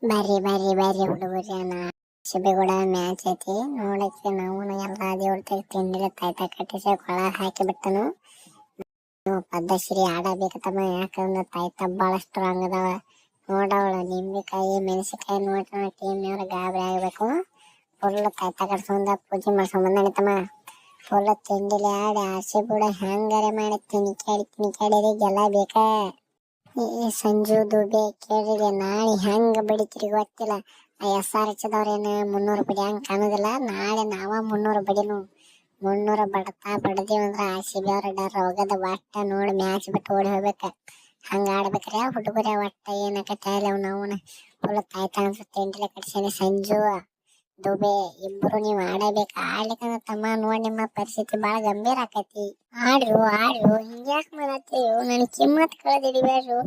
ಬರ್ರಿ ಬರ್ರಿ ಬರ್ರಿ ಹುಡುಗರಿ ಕೂಡ ಮ್ಯಾಚ್ ಐತಿ ನೋಡಕ್ಕೆ ನಾವು ಎಲ್ಲ ದೇವ್ರ ತಿಂಡಿ ತಾಯ್ತಾ ಕಟ್ಟಿಸಿ ಕೊಳ ಹಾಕಿ ಬಿಟ್ಟನು. ಪದ್ಧಶ್ರೀ ಆಡಬೇಕತ್ತಮ್ಮ, ಯಾಕಂದ್ರೆ ತಾಯ್ತ ಭಾಳ ಸ್ಟ್ರಾಂಗ್ ಅದಾವ. ನೋಡವಳ ನಿಂಬೆಕಾಯಿ ಮೆಣಸಿಕಾಯಿ ನೋಡ್ರ ಟೀಮ್ನವ್ರ ಗಾಬರಿ ಆಗ್ಬೇಕು. ಫುಲ್ ತಾಯ್ತ ಕಟ್ಸ್ಕೊಂಡ ಪೂಜೆ ಮಾಡ್ಸ್ಕೊಂಡ್ ಬಂದಣಿತಮ್ಮ. ಫುಲ್ ತಿಂಡಿಲಿ ಆಡಿ ಆಸೆ ಕೂಡ ಹ್ಯಾಂಗಾರೆ ಮಾಡಿ ತಿನಿಕಾಡಿ ಗೆಲ್ಲ ಬೇಕ. ಈ ಸಂಜು ದುಬೆ ಕೇಳಿದ್ರೆ ನಾಳೆ ಹೆಂಗ ಬಡಿತೀರಿ ಗೊತ್ತಿಲ್ಲ. SRHದವ್ರೇನ 300 ಬಡಿ ಹಂಗ ಕಾಣುದಿಲ್ಲ. ನಾಳೆ ನಾವ 300 ಬಡಿನು. 300 ಬಡದೇವ್ ಅಂದ್ರ RCB ಅವ್ರ ಡರ್ ಹೋಗದ. ಒಟ್ಟ ನೋಡಿ ಮ್ಯಾಚ್ ಬಿಟ್ಟು ಓಡಿ ಹೋಗ್ಬೇಕ. ಹಂಗ ಆಡ್ಬೇಕ್ರಿ ಹುಡುಗರ. ಒಟ್ಟ ಏನಕತ್ತ ನಾವು ಫುಲ್ ತಾಯ್ತ ಅನ್ಸ ತಿಂಡಿಲೆ ಕಟ್ಸೇನೆ. ಸಂಜು ದುಬೆ ಇಬ್ರು ನೀವ್ ಆಡಬೇಕು. ಆಡ್ಲಿಕ್ಕಂದ್ರ ತಮ್ಮ ನೋಡಿ ನಿಮ್ಮ ಪರಿಸ್ಥಿತಿ ಬಾಳ ಗಂಭೀರ ಆಕತಿ. ಆಡ್ರು ಹಿಂಗ್ಯಾಕ್ ಮಾಡತ್ತೀರು? ನನ್ ಕಿಮ್ಮತ್ ಕಳೆದಿಡಿಬ್ಯಾಡ್ರು.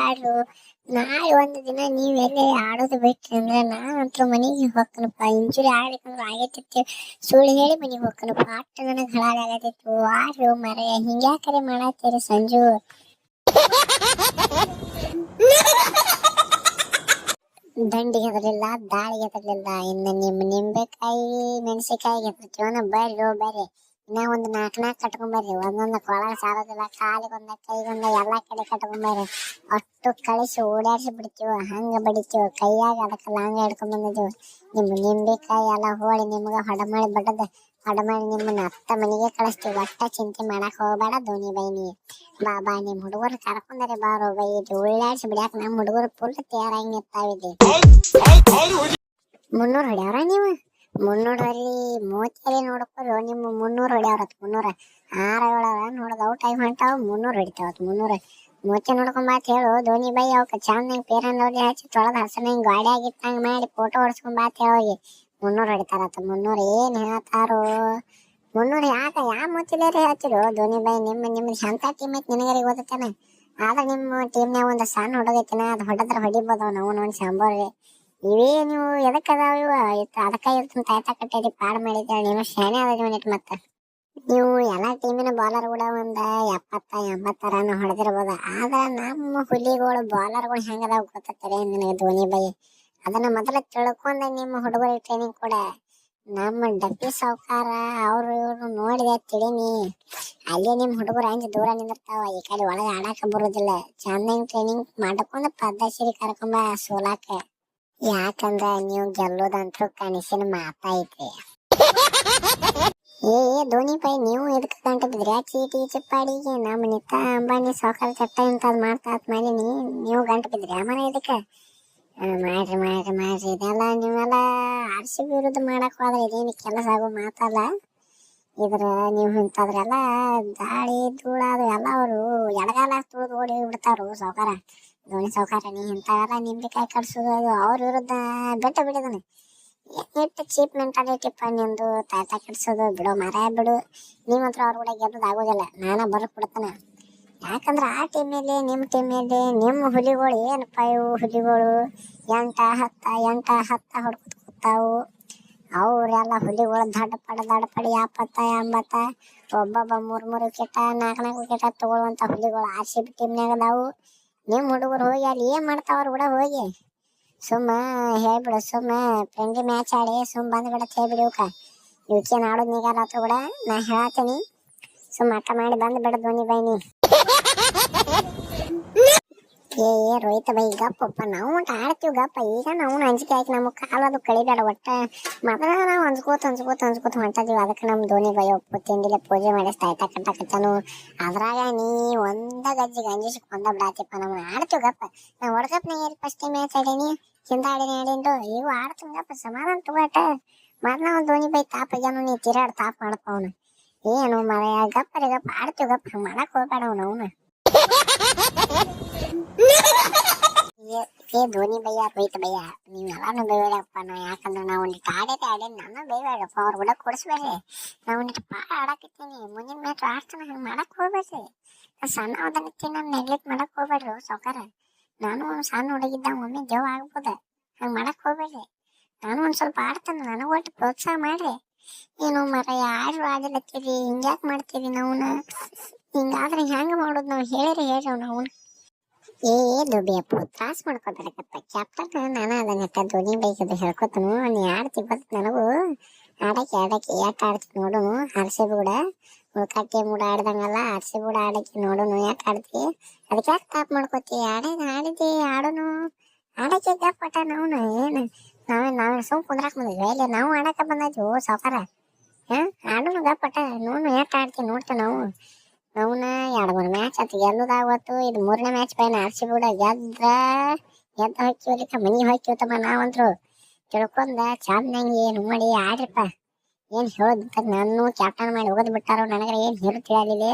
ಆಡ್ರು. ನಾಳೆ ಒಂದ್ ದಿನ ನೀವ್ ಎಲ್ಲಿ ಆಡೋದು ಬಿಟ್ರಿ ಅಂದ್ರೆ ನಾನಂತೂ ಮನೆಗೆ ಹೋಗ್ಕನಪ್ಪ. ಇಂಜುರಿ ಆಡ್ಬೇಕಂದ್ರೆ ಆಗೈತಿತ್ತು, ಸುಳ್ಳು ಹೇಳಿ ಮನೆಗೆ ಹೋಗ್ಕನಪ್ಪ. ಅಷ್ಟು ನನಗ್ ಹಳಾಗ ಆಗತ್ತಿತ್ತು. ಆಡ್ರು ಮರೆಯ ಹಿಂಗ್ಯಾಕರೆ ಮಾಡತ್ತೀರಿ ಸಂಜು? ದಂಡಿಗೆ ಹೆದರ್ಲಿಲ್ಲ, ದಾಳಿಗೆ ಹೆದರ್ಲಿಲ್ಲ. ಇನ್ನು ನಿಂಬೆಕಾಯಿ ಮೆಣಸಿಕಾಯಿ ಹೆದರ್ತೀವನ? ಬರ್ರಿ ಇನ್ನ ಒಂದು 4 ಕಟ್ಕೊಂಬರ್ರಿ. ಒಂದೊಂದು ಕೊಳ ಸಾರೋದಿಲ್ಲ. ಕಾಲಿಗೊಂದ ಕೈಗೊಂದ ಎಲ್ಲಾ ಕಡೆ ಕಟ್ಕೊಂಬರ್ರಿ. ಅಷ್ಟು ಕಳಿಸಿ ಓಡಾಡ್ಸಿ ಬಿಡ್ತೀವ. ಹಂಗ ಬಡಿತೀವ ಕೈಯಾಗ. ಅದಕ್ಕೆ ಲಾಂಗ ಹಿಡ್ಕೊಂಡ್ ಬಂದಿದ್ದೀವಿ. ನಿಂಬೆಕಾಯಿ ಎಲ್ಲ ಹೋಳಿ ನಿಮ್ಗ ಹೊಡಮಾಡಿ ನಿಮ್ಮನ್ನ ಅತ್ತ ಮನೆಗೆ ಕಳಿಸ್ತೀವಿ. ಒಟ್ಟ ಚಿಂತೆ ಮಾಡಕ್ ಹೋಗ್ಬೇಡ ಧೋನಿ ಬೈನಿ. ಬಾ ನಿಮ್ ಹುಡುಗರು ಕರ್ಕೊಂಡಾರೆ ಬಾರೋ ಬೈ. ಉಳ್ಳಾಡ್ಸಿ ಬಿಡ್ಯಾಕ ನಮ್ ಹುಡುಗರು ಫುಲ್ ತಯಾರಾಗಿ ನಿಂತಾವಿದೆ. 300 ಹೊಡ್ಯಾವ್ರ ನೀವು? 300 ಅಲ್ಲಿ 30 ನೋಡ್ಕೊರು. ನಿಮ್ಮ 300 ಹೊಡ್ಯಾವ್ರತ್. 300 6 ನೋಡೋದು ಔಟ್ ಆಗಿ ಹೊಂಟಾವ್. 300 ಹೊಡಿತಾವತ್. 300 ನೋಡ್ಕೊಂಬಾತ್ ಹೇಳು ಧೋನಿ ಬೈ. ಅವಕ್ಕೆ ಚಂದಂಗ್ ಪೇರನ್ ಹಚ್ಚಿ ತೊಳೆದ್ ಹಸನಂಗ್ ಗಾಡಿ ಆಗಿತ್ತಂಗ್ ಮಾಡಿ ಫೋಟೋ ಹೊಡ್ಸ್ಕೊಂಬಾತ್ ಹೇಳೋಗಿ. 300 ಹೊಡಿತಾರತ್ತ. 300 ಏನ್ ಹೇಳ್ತಾರೋ? 300 ಯಾವ ಮೂತಿಲೇರಿ ಹಚ್ಚಿರು ಧೋನಿ ಬೈ? ನಿಮ್ದು ಶಾಂತ ಟೀಮ್ ಐತಿ ನಿನಗರಿಗೆ ಗೊತ್ತೇನ? ಆದ್ರೆ ನಿಮ್ಮ ಟೀಮ್ನಾಗ ಒಂದು ಸಣ್ಣ ಹುಡುಗೈತಿನ, ಅದು ಹೊಡೆದ್ರೆ ಹೊಡಿಬೋದವ್ ನಾವು ಒಂದು ಶಂಬರ್ರಿ. ಇವೇ ನೀವು ಎದಕ್ಕದಾವ ಇವ? ಅದಕ್ಕ ಇರ್ತಂತ ತಾಯ್ತ ಕಟ್ಟೈತಿ ಪಾಡ್ ಮಾಡಿದ್ದೇವೆ. ನೀವು ಶಾನೆ ಅದ ಮಿನಿಟ್. ಮತ್ತ ನೀವು ಎಲ್ಲಾ ಟೀಮಿನ ಬಾಲರ್ ಕೂಡ ಒಂದ್ 70-80 ರನ್ ಹೊಡೆದಿರ್ಬೋದ. ಆದ್ರ ನಮ್ಮ ಹುಲಿಗಳು ಬಾಲರ್ಗಳು ಹೆಂಗದಾವ ಗೊತ್ತೈತೆ ನಿನಗೆ ಧೋನಿ ಬೈ? ಅದನ್ನ ಮೊದಲ ತಿಳ್ಕೊಂಡ ನಿಮ್ಮ ಹುಡುಗರಿಗೆ ಟ್ರೈನಿಂಗ್ ಕೂಡ. ನಮ್ಮ ಡಬ್ಬಿ ಸಾವುಕಾರ ಅವ್ರು ಇವ್ರು ನೋಡಿದೆ ತಿಳಿನಿ. ಅಲ್ಲೇ ನಿಮ್ ಹುಡುಗರು ಅಂಜಿ ದೂರ ನಿಂದಿರ್ತಾವ. ಈ ಕಡೆ ಒಳಗೆ ಆಡಾಕ ಬರುದಿಲ್ಲ. ಚಂದಂಗ್ ಟ್ರೈನಿಂಗ್ ಮಾಡ್ಕೊಂಡ್ ಪದ್ಧತಿ ಕರ್ಕೊಂಬ ಸೋಲಾಕ. ಯಾಕಂದ್ರ ನೀವು ಗೆಲ್ಲೋದಂತೂ ಕನಸಿನ ಮಾತೈತಿ. ಧೋನಿ ಬೈ, ನೀವು ಎದಕ್ ಗಂಟೆ ಬಿದ್ರಿ? ಚೀಟಿ ಚಿಪ್ಪಾಡಿಗೆ ನಮ್ಮ ನಿತಾ ಅಂಬಾನಿ ಸಾವುಕಾರ ಚಟ್ಟ ಇಂತದ್ ಮಾಡ್ತಾತ್ ಮಾಡೀನಿ. ನೀವು ಗಂಟೆ ಬಿದ್ರಿ ಮನೆ ಇದಕ್ಕ? ಮಾಡ್ರಿ ಇದೆಲ್ಲ ನೀವೆಲ್ಲ RCB ವಿರುದ್ಧ ಮಾಡಕ್ ಹೋದ್ರೆ ಇದೇನು ಕೆಲಸ ಆಗೋ ಮಾತಲ್ಲ. ಇದ್ರ ನೀವು ಇಂಥದ್ರೆಲ್ಲ ದಾಳಿ ಧೂಳ ಅದು ಎಲ್ಲ ಅವರು ಎಡಗಾಲ ತುಳಿದು ಓಡಿ ಬಿಡ್ತಾರು ಸಾವುಕಾರ. ಧೋನಿ ಸಾವುಕಾರ ನೀ ಇಂಥವೆಲ್ಲ ನಿಂಬೆಕಾಯಿ ಕಟ್ಸೋದು ಅದು ಅವ್ರ ವಿರುದ್ಧ ಬೆಟ್ಟ ಬಿಡಿದಾನೆ. ಎಷ್ಟು ಚೀಪ್ ಮೆಂಟಾಲಿಟಿಪ್ಪ ನಿಂದು. ತಾಯ್ತ ಕಟ್ಸೋದು ಬಿಡೋ ಮರ ಬಿಡು. ನೀವಂತ್ರ ಅವ್ರ ಕೂಡ ಗೆಲ್ಲೋದು ಆಗೋದಿಲ್ಲ. ನಾನ ಬರ್ಕ್ ಬಿಡ್ತಾನೆ. ಯಾಕಂದ್ರೆ ಆ ಟೀಮಲ್ಲಿ ನಿಮ್ಮ ಟೀಮಲ್ಲಿ ನಿಮ್ಮ ಹುಲಿಗಳು ಏನಪ್ಪ ಇವು ಹುಲಿಗಳು 8-10 ಹೊಡ್ಕೊತ ಕೂತಾವು. ಅವ್ರೆಲ್ಲ ಹುಲಿಗಳು ದಡ್ಡ ಪಡಿ 70-80 ಒಬ್ಬೊಬ್ಬ 3 ವಿಕೆಟ್ 4 ವಿಕೆಟ್ ತಗೊಳ್ಳುವಂತ ಹುಲಿಗಳು RCB ಟೀಮ್ನಾಗ ಅದಾವು. ನಿಮ್ಮ ಹುಡುಗರು ಹೋಗಿ ಅಲ್ಲಿ ಏನ್ ಮಾಡ್ತಾವ ಅವ್ರು ಕೂಡ ಹೋಗಿ ಸುಮ್ಮ ಹೇಳ್ಬಿಡು. ಸುಮ್ಮ ಫ್ರೆಂಡ್ಲಿ ಮ್ಯಾಚ್ ಆಡಿ ಬಂದ್ಬಿಡತ್ ಹೇಳ್ಬಿಡಿ. ಇವಕ್ಕೇನ್ ಆಡೋದ್ ನಿಗಾರ ಆತು ಕೂಡ ನಾ ಹೇಳತ್ತೀನಿ. ಆಟ ಮಾಡಿ ಬಂದ್ಬಿಡ ಧೋನಿ ಬೈನಿ. ರೋಹಿತ್ ಬೈ ಗಪ್ಪಪ್ಪ, ನಾವು ಆಡ್ತೀವಿ ಗಪ್ಪ. ಈಗ ನಾವು ಅಂಜಿಕೆ ಆಯ್ತು. ನಮಗ್ ಕಾಲದು ಕಳಿಬೇಡ. ಒಟ್ಟ ಮೊದಲ ನಾವು ಅಂಜ್ಕೋತ ಹೊಂಟದೀವಿ. ಅದಕ್ಕೆ ನಮ್ ಧೋನಿ ಬೈ ಒಪ್ಪು ತಿಂಡಿಲೆ ಪೂಜೆ ಮಾಡಿ ತಾಯ್ತ ಕಟ್ಟಕತ್ತಾನು. ಅದ್ರಾಗ ನೀ ಒಂದ ಗಜ್ಜಿಗೆ ಅಂಜಿಸಿ ಕೊಂದ ಬಿಡಾತಿಪ್ಪ. ನಾವು ಆಡ್ತೀವಿ ಗಪ್ಪ. ನಾ ವರ್ಲ್ಡ್ ಕಪ್ ನಾಗ ಫಸ್ಟ್ ಮ್ಯಾಚ್ ಆಡೀನಿ, ಹಿಂದ ಆಡೀನಿ. ಈಗ ಆಡ್ತೀನಿ ಗಪ್ಪ. ಸಮಾಧಾನ ತಗೋಟ. ಮೊದ್ಲ ಒಂದ್ ಧೋನಿ ಬೈ ತಾಪಾಗ್ಯಾನು, ನೀ ತಿರಾಡ್ ತಾಪ್ ಮಾಡಪ್ಪ ಅವನು. ಏನು ಮರ ಗಪ್ಪ ಆಡ್ತೀವಿ ಗಪ್ಪ. ಹಂಗ ಮಾಡಕ್ ಹೋಗ್ಬೇಡ ಅವನ. ಧೋನಿ ಬಯ್ಯ ರೋಹಿತ್ ಬಯ್ಯ ನೀವೆಲ್ಲಾನು ಬೈಬೇಡಪ್ಪ. ಯಾಕಂದ್ರೆ ನಾವು ಒಂದಿಟ್ಟು ಆಡೇನೆ ನನ್ನ ಬೈಬೇಡಪ್ಪ. ಅವ್ರು ಕೂಡ ಕೊಡಿಸ್ಬೇಡ್ರಿ. ನಾವು ಒಂದಿಟ್ಟು ಆಡಾಕತ್ತೀನಿ. ಮುಂದಿನ ಮ್ಯಾಚ್ ಆಡ್ತಾನೆ. ಹಂಗೆ ಮಾಡಕ್ ಹೋಗ್ಬೇಡ್ರಿ. ಸಣ್ಣ ಹೋದಕ್ಕೆ ನಾನು ನೆಗ್ಲೆಕ್ಟ್ ಮಾಡಕ್ ಹೋಗ್ಬೇಡ್ರಿ ಸಾವುಕಾರ. ನಾನು ಸಣ್ಣ ಹುಡುಗಿದ್ದ ಒಮ್ಮೆ ದೇವ್ ಆಗ್ಬೋದ. ಹಂಗೆ ಮಾಡಕ್ ಹೋಗ್ಬೇಡ್ರಿ. ನಾನು ಒಂದ್ ಸ್ವಲ್ಪ ಆಡ್ತೇನೆ. ನನಗೆ ಒಟ್ಟು ಪ್ರೋತ್ಸಾಹ ಮಾಡ್ರಿ. ಏನು ಮರ ಯಾರು ಆಡಲತ್ತೀರಿ? ಹಿಂಗ್ಯಾಕ್ ಮಾಡ್ತೀರಿ? ನಾವುನ ಹಿಂಗಾದ್ರೆ ಹೆಂಗ ಮಾಡೋದು? ನಾವು ಹೇಳ್ರಿ ನಾವು ಏ ದುಬಿಯಪ್ಪ ತ್ರಾಸ ಮಾಡ್ಕೊತಾರಕತ್ತ ಕ್ಯಾಪ್ಟನ್ ನಾನು ಅದನ್ನ ಧ್ವನಿ ಬೈಕದ ಹೇಳ್ಕೊತನು ನೀ ಆಡ್ತಿ ಗೊತ್ತ ನನಗೂ ಆಡಕ್ಕೆ ಯಾಕೆ ಆಡ್ತಿ ನೋಡುನು ಆರ್ಸಿಬಿ ಕೂಡ ಉಳ್ಕಟ್ಟಿ ಮೂಡ ಆಡ್ದಂಗಲ್ಲ ಆರ್ಸಿಬಿ ಕೂಡ ಆಡಕ್ಕೆ ನೋಡುನು ಯಾಕೆ ಆಡ್ತಿ ಅದಕ್ಕೆ ಯಾಕೆ ತಾಪ್ ಮಾಡ್ಕೋತಿ ಆಡಿದೆ ಆಡೋನು ಆಡಕ್ಕೆ ಗಪ್ಪಟ ನಾವು ಏನು ನಾವೇ ಸುಮ್ ಕುಂದ್ರಾಕ್ ಬಂದಿದ್ವಿ ಇಲ್ಲಿ ನಾವು ಆಡಕ್ಕೆ ಬಂದಾಯ್ತು ಓ ಸಾಫಾರ ಆಡೋನು ಗಪ್ಪಟ ನೋಡು ಯಾಕೆ ಆಡ್ತೀವಿ ನೋಡ್ತೇವೆ ನಾವುನ 2-3 ಮ್ಯಾಚ್ ಆತು ಗೆಲ್ಲುದಾವತ್ತು ಇದು 3ನೇ ಮ್ಯಾಚ್ ಪೈನ ಆರ್ಸಿಬಿ ಕೂಡ ಗೆದ್ದ ಹೊಕ್ಕಿವಲಿಕ್ಕ ಮನಿ ಹೊಕ್ಕಿವತ್ತಮ್ಮ ನಾವಂತ್ರು ತಿಳ್ಕೊಂಡ ಚಂದಂಗೆ ನೋಡಿ ಆಡ್ರಿಪ್ಪ ಏನ್ ಹೇಳೋದ್ ನಾನು ಕ್ಯಾಪ್ಟನ್ ಮಾಡಿ ಹೋಗೋದ್ ಬಿಟ್ಟಾರ ನನಗರ ಏನ್ ಹೇಳು ತಿಳಿಯಲಿಲ್ಲ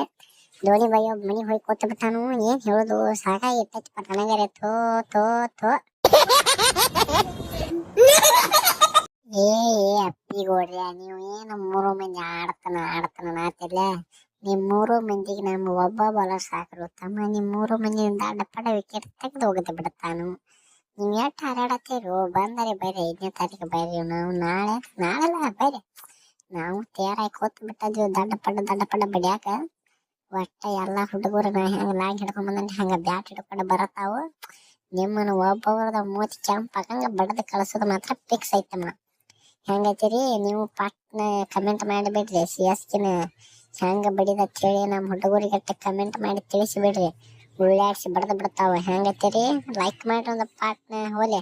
ಧೋನಿ ಬೈ ಒಬ್ಬ ಮನಿ ಹೋಗಿ ಕೂತ್ ಬಿಟ್ಟಾನು ಏನ್ ಹೇಳುದು ಸಾಕಾಗಿ ಇಟ್ಟೈತಿಪ್ಪ ನನಗರೆ ಥೋ ಥೋ ಥೋ ಏ ಅಪ್ಪಿಗೋಡ್ರಿ ನೀವು ಏನು 3 ಮಂದಿ ಆಡ್ತಾನ ನಾತಿಲ್ಲ ನಿಮ್ 3 ಮಂದಿಗೆ ನಮ್ಮ ಒಬ್ಬ ಬೌಲರ್ ಸಾಕ್ರು ತಮ್ಮ ನಿಮ್ 3 ಮಂದಿ ದಡ್ಡ ವಿಕೆಟ್ ತೆಗೆದು ಹೋಗದೆ ಬಿಡುತ್ತಾನು ನೀವ್ ಎಷ್ಟು ಹಾರಾಡತ್ತೀರೋ ಬಂದರೆ ಬರ್ರಿ 5ನೇ ತಾರೀಕು ಬರ್ರಿ ನಾವು ನಾಳೆಲ್ಲ ಬರ್ರಿ ನಾವು ತಯಾರಾಗಿ ಕೂತ್ ಬಿಟ್ಟಿದ್ವಿ ದಡ್ಡ ಪಡ ಬಡಿಯಾಕ ಒಟ್ಟ ಎಲ್ಲಾ ಹುಡುಗರು ನಾ ಹೆಂಗ ಲಾಂಗ್ ಹಿಡ್ಕೊಂಡ್ ಬಂದ್ರೆ ಹಂಗ ಬ್ಯಾಟ್ ಹಿಡ್ಕೊಂಡು ಬರತ್ತಾವು ನಿಮ್ಮನ್ನ ಒಬ್ಬೊಬ್ರದ ಮೂತಿ ಕೆಂಪ್ ಹಾಕಂಗ ಬಡದ್ ಕಳ್ಸೋದು ಮಾತ್ರ ಫಿಕ್ಸ್ ಐತಮ್ಮ ಹೆಂಗೈತಿರಿ ನೀವು ಪಟ್ನ ಕಮೆಂಟ್ ಮಾಡಿಬಿಡ್ರಿ CSKನ ಹೆಂಗ ಬಡಿದ ಹೇಳಿ ನಮ್ಮ ಹುಡುಗರಿಗೆ ಕಮೆಂಟ್ ಮಾಡಿ ತಿಳಿಸಿಬಿಡ್ರಿ ಉಳ್ಳಾಡ್ಸಿ ಬಡದ್ ಬಿಡ್ತಾವ ಹೆಂಗೈತಿರಿ ಲೈಕ್ ಮಾಡ್ರಿ ಒಂದು ಪಾಟ್ನ ಹೋಲೆ